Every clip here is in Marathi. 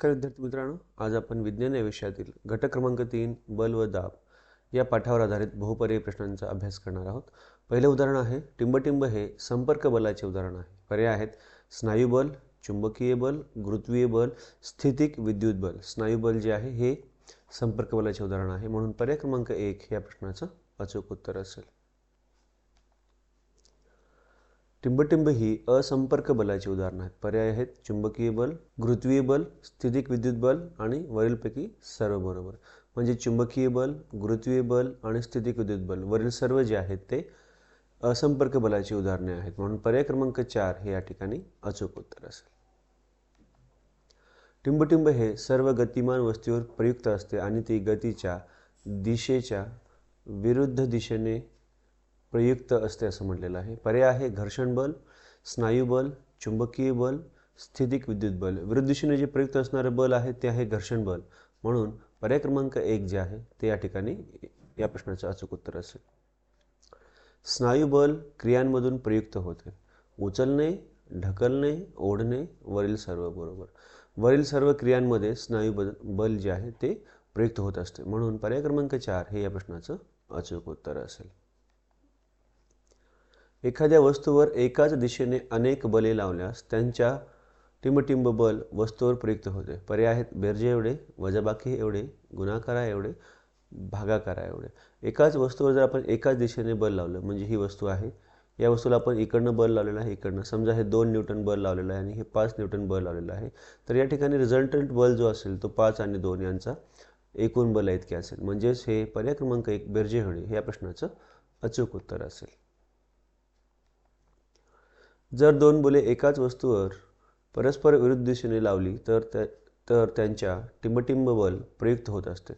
नमस्कार विद्यार्थी मित्रांनो, आज आपण विज्ञान या विषयातील घटक क्रमांक 3 बल व दाब या पाठावर आधारित बहुपर्यायी प्रश्नांचा अभ्यास करणार आहोत। पहिले उदाहरण आहे टिंबटिंब हे संपर्क बलाचे उदाहरण आहे। पर्याय आहेत स्नायू बल, चुंबकीय बल, गुरुत्वीय बल, स्थितिक विद्युत बल। स्नायू बल जे आहे हे संपर्क बलाचे उदाहरण आहे, म्हणून पर्याय क्रमांक 1 या प्रश्नाचं अचूक उत्तर असेल। टिंबटिंब ही असंपर्क बलाची उदाहरणे आहेत। पर्याय आहेत चुंबकीय बल, गुरुत्वीय बल, स्थितिक विद्युत बल आणि वरीलपैकी सर्व बरोबर। म्हणजे चुंबकीय बल, गुरुत्वीय बल आणि स्थितिक विद्युत बल वरील सर्व जे आहेत ते असंपर्क बलाची उदाहरणे आहेत, म्हणून पर्याय क्रमांक 4 हे या ठिकाणी अचूक उत्तर असेल। टिंबटिंब हे सर्व गतिमान वस्तूवर प्रयुक्त असते आणि ती गतीच्या दिशेच्या विरुद्ध दिशेने प्रयुक्त असते असं म्हटलेलं आहे। पर्याय आहे घर्षण बल, स्नायू बल, चुंबकीय बल, स्थितिक विद्युत बल। विरुद्ध दिशेने जे प्रयुक्त असणारे बल आहे ते आहे घर्षण बल, म्हणून पर्याय क्रमांक 1 जे आहे ते या ठिकाणी या प्रश्नाचं अचूक उत्तर असेल। स्नायू बल क्रियांमधून प्रयुक्त होते। उचलणे, ढकलणे, ओढणे वरील सर्व बरोबर। वरील सर्व क्रियांमध्ये स्नायू बल जे आहे ते प्रयुक्त होत असते, म्हणून पर्याय क्रमांक 4 हे या प्रश्नाचं अचूक उत्तर असेल। एखाद्या वस्तूवर एकाच दिशेने अनेक बले लावल्यास त्यांच्या टिंबटिंब बल वस्तूवर प्रयुक्त होते। पर्याय आहेत बेरजे एवढे, वजाबाकी एवढे, गुणाकारा एवढे, भागाकारा एवढे। एकाच वस्तूवर जर आपण एकाच दिशेने बल लावलं, म्हणजे ही वस्तू आहे, या वस्तूला आपण इकडनं बल लावलेलं आहे, इकडनं समजा हे 2 न्यूटन बल लावलेलं आहे आणि हे 5 न्यूटन बल लावलेलं आहे, तर या ठिकाणी रिझल्टंट बल जो असेल तो 5 आणि 2 यांचा एकूण बल इतके असेल, म्हणजेच हे पर्याय क्रमांक 1 बेरजे एवढे हे या प्रश्नाचं अचूक उत्तर असेल। जर 2 बले एकाच वस्तूवर परस्पर विरुद्ध दिशेने लावली तर त्यांच्या टिंबटिंब बल प्रयुक्त होत असते।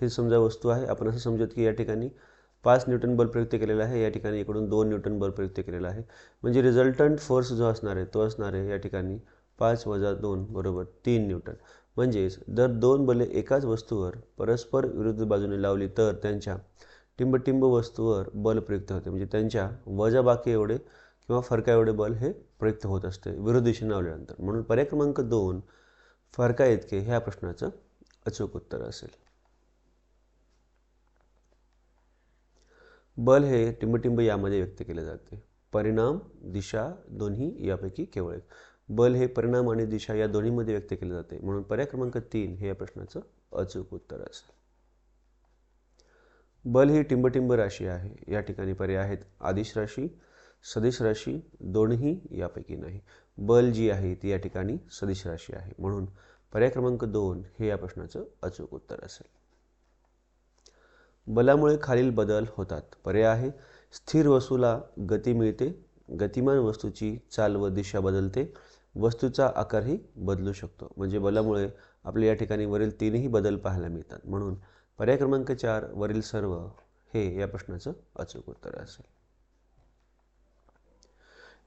ही समजा वस्तू आहे, आपण असं समजूत की या ठिकाणी 5 न्यूटन बल प्रयुक्त केलेला आहे, या ठिकाणी इकडून 2 न्यूटन बल प्रयुक्त केलेला आहे, म्हणजे रिझल्टंट फोर्स जो असणार आहे तो असणार आहे या ठिकाणी 5 - 2 बरोबर 3 न्यूटन। म्हणजेच जर 2 बले एकाच वस्तूवर परस्पर विरुद्ध बाजूने लावली तर त्यांच्या टिंबटिंब वस्तूवर बल प्रयुक्त होते, म्हणजे त्यांच्या वजाबाकी एवढे किंवा फरका एवढे बल हे प्रयुक्त होत असते विरुद्ध दिशेने लावल्यानंतर, म्हणून पर्याय क्रमांक 2 फरका इतके ह्या प्रश्नाचं अचूक उत्तर असेल। बल हे टिंबटिंब यामध्ये व्यक्त केले जाते। परिणाम, दिशा दोन्ही यापैकी केवळ एक। बल हे परिणाम आणि दिशा या दोन्हीमध्ये व्यक्त केले जाते, म्हणून पर्याय क्रमांक 3 हे या प्रश्नाचं अचूक उत्तर असेल। बल ही टिंबटिंब राशी आहे। या ठिकाणी पर्याय आहेत अदिश राशी, सदिश राशी, दोन्ही यापैकी नाही। बल जी आहे ती या ठिकाणी सदिश राशी आहे, म्हणून पर्याय क्रमांक 2 हे या प्रश्नाचं अचूक उत्तर असेल। बलामुळे खालील बदल होतात। पर्याय आहे स्थिर वस्तूला गती मिळते, गतिमान वस्तूची चाल व दिशा बदलते, वस्तूचा आकारही बदलू शकतो। म्हणजे बलामुळे आपल्या या ठिकाणी वरील तीनही बदल पाहायला मिळतात, म्हणून पर्याय क्रमांक 4 वरील सर्व हे या प्रश्नाचं अचूक उत्तर असेल।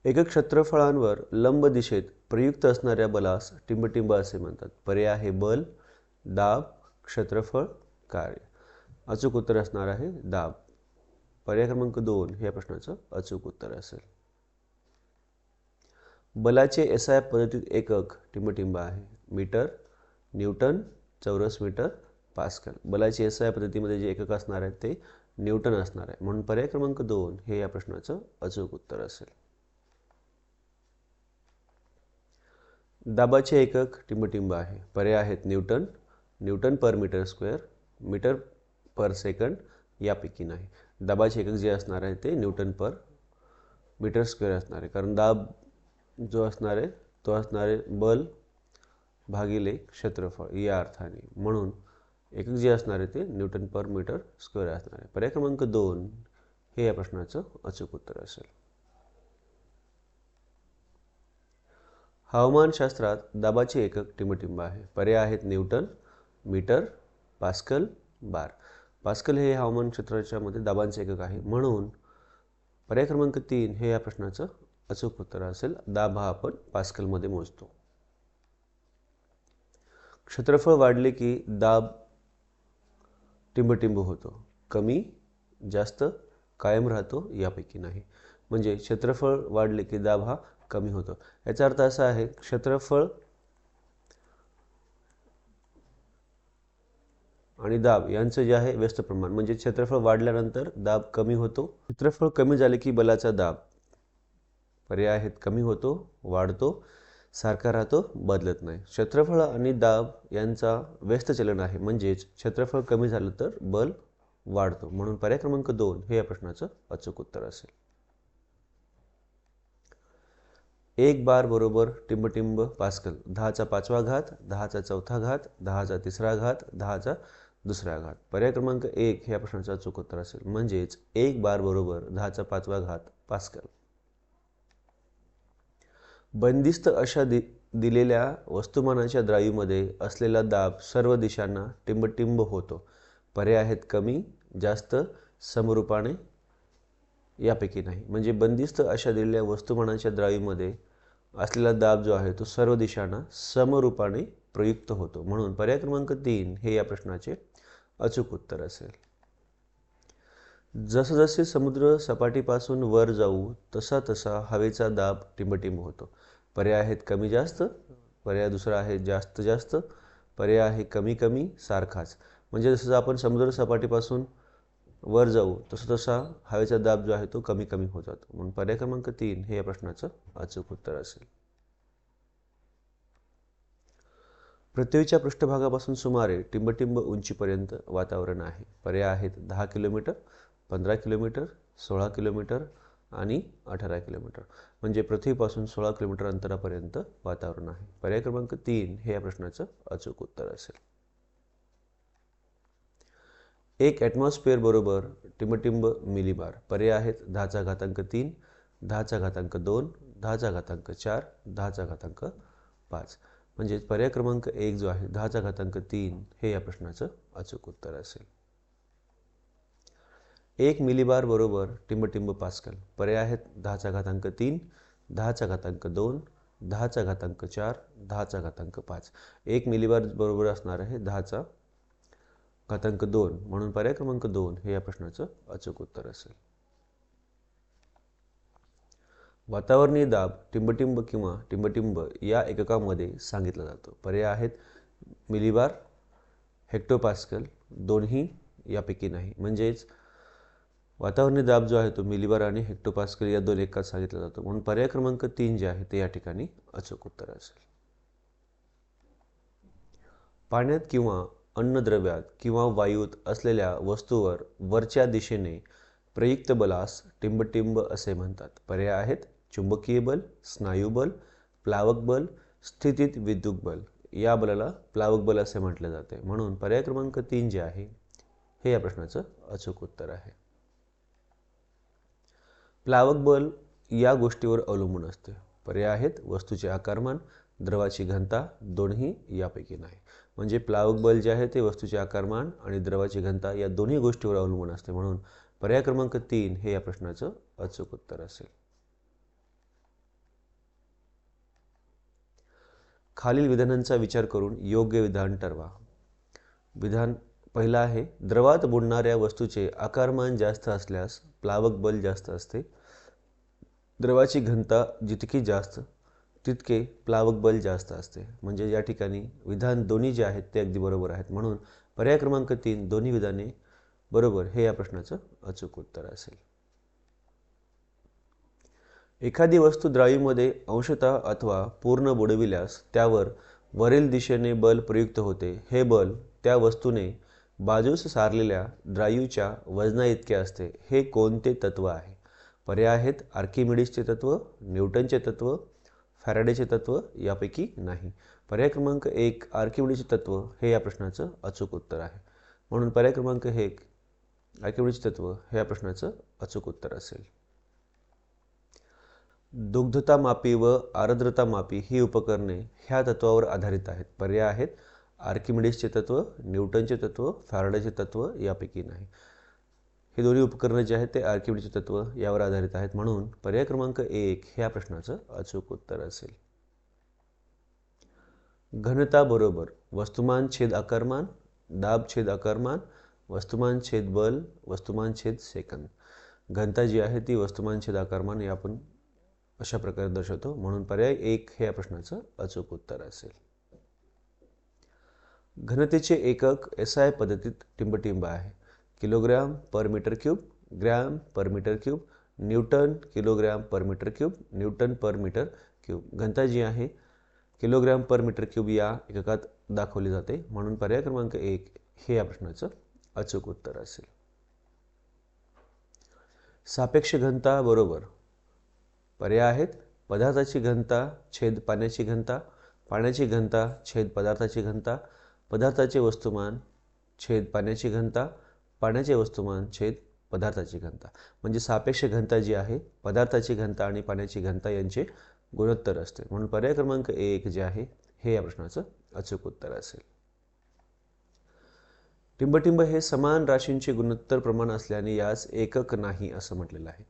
एकक क्षेत्रफळांवर लंब दिशेत प्रयुक्त असणाऱ्या बलास टिंबटिंब असे म्हणतात। पर्याय आहे बल, दाब, क्षेत्रफळ, कार्य। अचूक उत्तर असणार आहे दाब। पर्याय क्रमांक 2 हे या प्रश्नाचं अचूक उत्तर असेल। बलाचे SI पद्धतीत एकक टिंबटिंब आहे। मीटर, न्यूटन, चौरस मीटर, पास्कल। बलाचे SI पद्धतीमध्ये जे एकक असणार आहे ते न्यूटन असणार आहे, म्हणून पर्याय क्रमांक 2 हे या प्रश्नाचं अचूक उत्तर असेल। दाबाचे एकक टिंबटिंब आहे। पर्याय आहेत Newton, Newton per metre square, metre पर सेकंड यापैकी नाही। दाबाचे एकक जे असणार आहे ते न्यूटन पर मीटर स्क्वेअर असणार आहे, कारण दाब जो असणार आहे तो असणार आहे बल भागिले क्षेत्रफळ या अर्थाने, म्हणून एकक जे असणार आहे ते न्यूटन पर मीटर स्क्वेअर असणार आहे। पर्याय क्रमांक 2 हे या प्रश्नाचं अचूक उत्तर असेल। हवामानशास्त्रात दाबाचे एकक टिंबटिंब आहे। पर्याय आहेत न्यूटन, मीटर, पास्कल, बार। पास्कल हे हवामान क्षेत्राच्या मध्ये दाबांचे एकक आहे, म्हणून पर्याय क्रमांक 3 हे या प्रश्नाचं अचूक उत्तर असेल। दाब हा आपण पास्कलमध्ये मोजतो। क्षेत्रफळ वाढले की दाब टिंबटिंब होतो। कमी, जास्त, कायम राहतो यापैकी नाही। म्हणजे क्षेत्रफळ वाढले की दाब हा कमी होतो। याचा अर्थ असा आहे क्षेत्रफळ आणि दाब यांचं जे आहे व्यस्त प्रमाण, म्हणजे क्षेत्रफळ वाढल्यानंतर दाब कमी होतो. क्षेत्रफळ कमी झाले की बलाचा दाब पर्याय आहेत कमी होतो, वाढतो, सारखा राहतो, बदलत नाही. क्षेत्रफळ आणि दाब यांचा व्यस्त चलन आहे, म्हणजेच क्षेत्रफळ कमी झालं तर बल वाढतो. म्हणून पर्याय क्रमांक 2 हे या प्रश्नाचं अचूक उत्तर असेल. 1 बार बरोबर टिंबटिंब पास्कल. 10चा 5वा घात, 10चा 4था घात, 10चा 3रा घात, 10चा 2रा घात. पर्याय क्रमांक 1 हे या प्रश्नाचं अचूक उत्तर असेल. म्हणजेच 1 बार बरोबर 10चा 5वा घात पास्कल. बंदिस्त अशा दिलेल्या वस्तुमानाच्या द्रावीमध्ये असलेला दाब सर्व दिशांना टिंबटिंब होतो. पर्याय आहेत कमी, जास्त, समरूपाने, यापैकी नाही. म्हणजे बंदिस्त अशा दिलेल्या वस्तुमानाच्या द्रावीमध्ये असलेला दाब जो आहे तो सर्व दिशांना समरूपाने प्रयुक्त होतो. म्हणून पर्याय क्रमांक 3 हे या प्रश्नाचे अचूक उत्तर असेल. जसजसे समुद्र सपाटीपासून वर जाऊ तसा तसा हवेचा दाब टिंबटिंब होतो. पर्याय आहेत कमी जास्त, पर्याय दुसरा आहे जास्त जास्त, पर्याय आहे कमी कमी, सारखाच. म्हणजे जसं आपण समुद्र सपाटीपासून वर जाऊ तसं तसा हवेचा दाब जो आहे तो कमी कमी होत जातो. म्हणून पर्याय क्रमांक 3 हे या प्रश्नाचं अचूक उत्तर असेल. पृथ्वीच्या पृष्ठभागापासून सुमारे टिंबटिंब उंचीपर्यंत वातावरण आहे. पर्याय आहेत 10 किलोमीटर, 15 किलोमीटर, 16 किलोमीटर आणि 18 किलोमीटर. म्हणजे पृथ्वीपासून 16 किलोमीटर अंतरापर्यंत वातावरण आहे. पर्याय क्रमांक 3 हे या प्रश्नाचं अचूक उत्तर असेल. एक ॲटमॉस्फिअर बरोबर टिंबटिंब मिलीबार. पर्याय आहेत 10चा घातांक 3, 10चा घातांक 2, 10चा घातांक 4, 10चा घातांक 5. म्हणजे पर्याय क्रमांक 1 जो आहे 10चा घातांक 3 हे या प्रश्नाचं अचूक उत्तर असेल. 1 मिलीबार बरोबर टिंबटिंब पास्कल. पर्याय आहेत 10चा घातांक 3, 10चा घातांक 2, 10चा घातांक 4, 10चा घातांक 5. 1 मिलीबार बरोबर असणार आहे 10चा घातांक 2. म्हणून पर्याय क्रमांक 2 हे या प्रश्नाचं अचूक उत्तर असेल. वातावरणीय दाब टिंबटिंब किंवा टिंबटिंब या एककामध्ये सांगितला जातो. पर्याय आहेत मिलीबार, हेक्टोपास्कल, दोन्ही यापैकी नाही. म्हणजेच वातावरणीय दाब जो आहे तो मिलीबार आणि हेक्टोपास्कल या दोन एककात सांगितला जातो. म्हणून पर्याय क्रमांक 3 जे आहे ते या ठिकाणी अचूक उत्तर असेल. पाण्यात किंवा अन्नद्रव्यात किंवा वायूत असलेल्या वस्तूवर वरच्या दिशेने प्रयुक्त बलास टिंबटिंब असे म्हणतात. पर्याय आहेत चुंबकीय बल, स्नायू बल, प्लावक बल, स्थितीत विद्युत बल. या बलाला प्लावक बल असे म्हटले जाते. म्हणून पर्याय क्रमांक 3 जे आहे हे या प्रश्नाचं अचूक उत्तर आहे. प्लावक बल या गोष्टीवर अवलंबून असते. पर्याय आहेत वस्तूचे आकारमान, द्रवाची घनता, दोन्ही यापैकी नाही. म्हणजे प्लावक बल जे आहे ते वस्तूचे आकारमान आणि द्रवाची घनता या दोन्ही गोष्टीवर अवलंबून असते. म्हणून पर्याय क्रमांक 3 हे या प्रश्नाचं अचूक उत्तर असेल. खालील विधानांचा विचार करून योग्य विधान ठरवा. विधान पहिला आहे, द्रवात बुडणाऱ्या वस्तूचे आकारमान जास्त असल्यास प्लावक बल जास्त असते. द्रवाची घनता जितकी जास्त तितके प्लावक बल जास्त असते. म्हणजे या ठिकाणी विधान दोन्ही जे आहेत ते अगदी बरोबर आहेत. म्हणून पर्याय क्रमांक 3 दोन्ही विधाने बरोबर हे या प्रश्नाचं अचूक उत्तर असेल. एखादी वस्तू द्रावीमध्ये अंशतः अथवा पूर्ण बुडविल्यास त्यावर वरील दिशेने बल प्रयुक्त होते. हे बल त्या वस्तूने बाजूस सारलेल्या द्रायूच्या वजनाइतके असते. हे कोणते तत्व आहे? पर्याय आहेत आर्किमिडीसचे तत्व, न्यूटनचे तत्व, फॅराडेचे तत्व यापैकी नाही. पर्याय क्रमांक 1 आर्किमिडीसचे तत्व हे या प्रश्नाचं अचूक उत्तर आहे. म्हणून पर्याय क्रमांक 1 आर्किमिडीसचे तत्व हे या प्रश्नाचं अचूक उत्तर असेल. दुग्धतामापी व आर्द्रतामापी ही उपकरणे ह्या तत्वावर आधारित आहेत. पर्याय आहेत आर्किमिडीसचे तत्व, न्यूटनचे तत्व, फॅराडेचे तत्व यापैकी नाही. हे दोन्ही उपकरणे जे आहेत ते आर्किमिडीसचे तत्व यावर आधारित आहेत. म्हणून पर्याय क्रमांक 1 ह्या प्रश्नाचं अचूक उत्तर असेल. घनता बरोबर वस्तुमान छेद आकारमान, दाब छेद आकारमान, वस्तुमान छेद बल, वस्तुमान छेद सेकंद. घनता जी आहे ती वस्तुमान छेद आकारमान हे आपण अशा प्रकारे दर्शवतो. म्हणून पर्याय 1 हे या प्रश्नाचं अचूक उत्तर असेल. घनतेचे एकक SI पद्धतीत टिंबटिंब आहे. Kilogram per metre cube, gram per metre cube, newton kilogram per metre cube, newton per metre cube. घनता जी आहे किलोग्राम पर मीटर क्यूब या एककात दाखवली जाते. म्हणून पर्याय क्रमांक 1 हे या प्रश्नाचं अचूक उत्तर असेल. सापेक्ष घनता बरोबर पर्याय आहेत पदार्थाची घनता छेद पाण्याची घनता, पाण्याची घनता छेद पदार्थाची घनता, पदार्थाचे वस्तुमान छेद पाण्याची घनता, पाण्याचे वस्तुमान छेद पदार्थाची घनता. म्हणजे सापेक्ष घनता जी आहे पदार्थाची घनता आणि पाण्याची घनता यांचे गुणोत्तर असते. म्हणून पर्याय क्रमांक 1 जे आहे हे या प्रश्नाचं अचूक उत्तर असेल. टिंबटिंब हे समान राशींचे गुणोत्तर प्रमाण असल्याने यास एकक नाही असं म्हटलेलं आहे.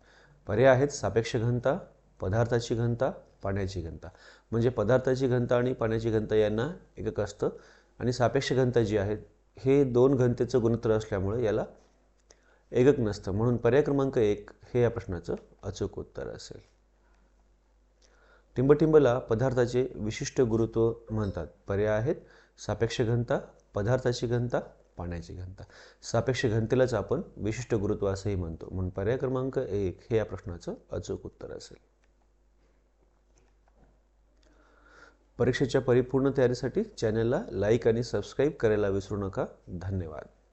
पर्याय आहेत सापेक्ष घनता, पदार्थाची घनता, पाण्याची घनता. म्हणजे पदार्थाची घनता आणि पाण्याची घनता यांना एकक असतं आणि सापेक्ष घनता जी आहे हे दोन घनतेचं गुणोत्तर असल्यामुळे याला एकक नसतं. म्हणून पर्याय क्रमांक 1 हे या प्रश्नाचं अचूक उत्तर असेल. टिंबटिंबला पदार्थाचे विशिष्ट गुरुत्व म्हणतात. पर्याय आहेत सापेक्ष घनता, पदार्थाची घनता, पाण्याची घनता. सापेक्ष घनतेलाच आपण विशिष्ट गुरुत्व असंही म्हणतो. म्हणून पर्याय क्रमांक 1 हे या प्रश्नाचं अचूक उत्तर असेल. परीक्षेच्या परिपूर्ण तयारीसाठी चॅनलला लाईक आणि सबस्क्राईब करायला विसरू नका. धन्यवाद.